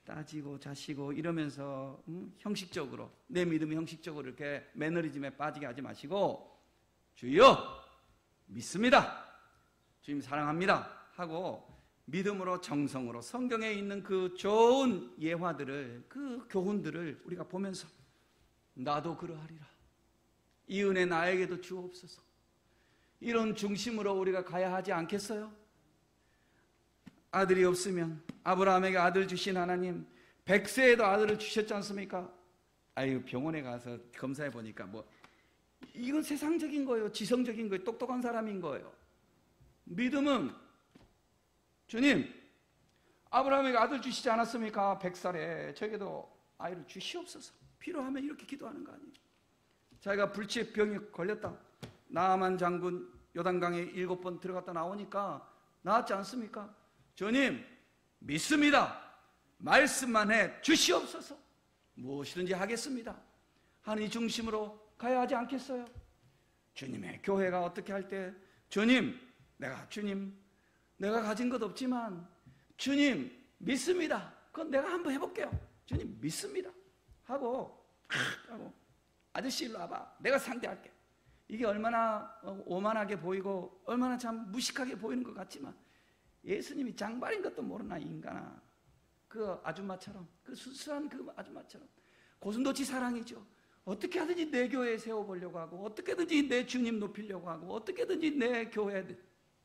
따지고 자시고 이러면서 형식적으로 내 믿음이 형식적으로 이렇게 매너리즘에 빠지게 하지 마시고 주여 믿습니다, 주님 사랑합니다 하고 믿음으로 정성으로 성경에 있는 그 좋은 예화들을 그 교훈들을 우리가 보면서 나도 그러하리라, 이 은혜 나에게도 주옵소서, 이런 중심으로 우리가 가야 하지 않겠어요? 아들이 없으면 아브라함에게 아들 주신 하나님 100세에도 아들을 주셨지 않습니까? 아유 병원에 가서 검사해 보니까 뭐 이건 세상적인 거예요, 지성적인 거예요, 똑똑한 사람인 거예요. 믿음은 주님 아브라함에게 아들 주시지 않았습니까? 100살에 저에게도 아이를 주시옵소서. 필요하면 이렇게 기도하는 거 아니에요? 자기가 불치의 병이 걸렸다, 나아만 장군 요단강에 7번 들어갔다 나오니까 나았지 않습니까? 주님 믿습니다, 말씀만 해 주시옵소서, 무엇이든지 하겠습니다 하는 이 중심으로 가야 하지 않겠어요? 주님의 교회가 어떻게 할 때 주님 내가 가진 것 없지만 주님 믿습니다, 그건 내가 한번 해볼게요, 주님 믿습니다 하고 아저씨 일로 와봐, 내가 상대할게. 이게 얼마나 오만하게 보이고 얼마나 참 무식하게 보이는 것 같지만 예수님이 장발인 것도 모르나 인간아. 그 아줌마처럼, 그 수수한 그 아줌마처럼 고슴도치 사랑이죠. 어떻게 하든지 내 교회에 세워보려고 하고 어떻게든지 내 주님 높이려고 하고 어떻게든지 내 교회,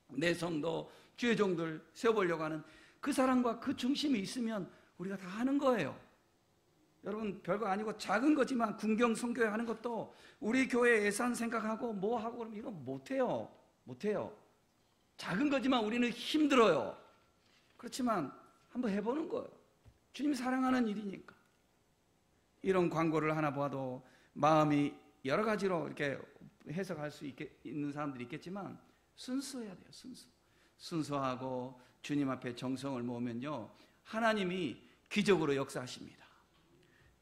내 성도, 주의 종들 세워보려고 하는 그 사랑과 그 중심이 있으면 우리가 다 하는 거예요. 여러분 별거 아니고 작은 거지만 군경 선교회 하는 것도 우리 교회 예산 생각하고 뭐 하고 그러면 이거 못해요. 작은 거지만 우리는 힘들어요. 그렇지만 한번 해보는 거예요. 주님이 사랑하는 일이니까. 이런 광고를 하나 봐도 마음이 여러 가지로 이렇게 해석할 수 있는 사람들이 있겠지만 순수해야 돼요. 순수하고 주님 앞에 정성을 모으면요 하나님이 기적으로 역사하십니다.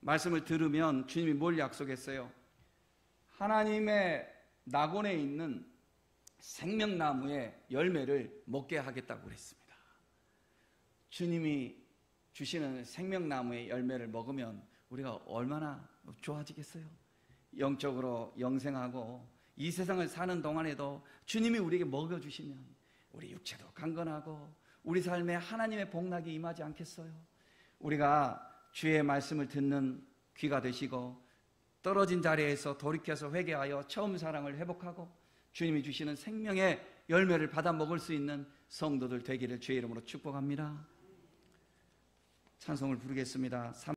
말씀을 들으면 주님이 뭘 약속했어요? 하나님의 낙원에 있는 생명나무의 열매를 먹게 하겠다고 그랬습니다. 주님이 주시는 생명나무의 열매를 먹으면 우리가 얼마나 좋아지겠어요? 영적으로 영생하고 이 세상을 사는 동안에도 주님이 우리에게 먹여주시면 우리 육체도 강건하고 우리 삶에 하나님의 복락이 임하지 않겠어요? 우리가 주의 말씀을 듣는 귀가 되시고 떨어진 자리에서 돌이켜서 회개하여 처음 사랑을 회복하고 주님이 주시는 생명의 열매를 받아 먹을 수 있는 성도들 되기를 주의 이름으로 축복합니다. 찬송을 부르겠습니다.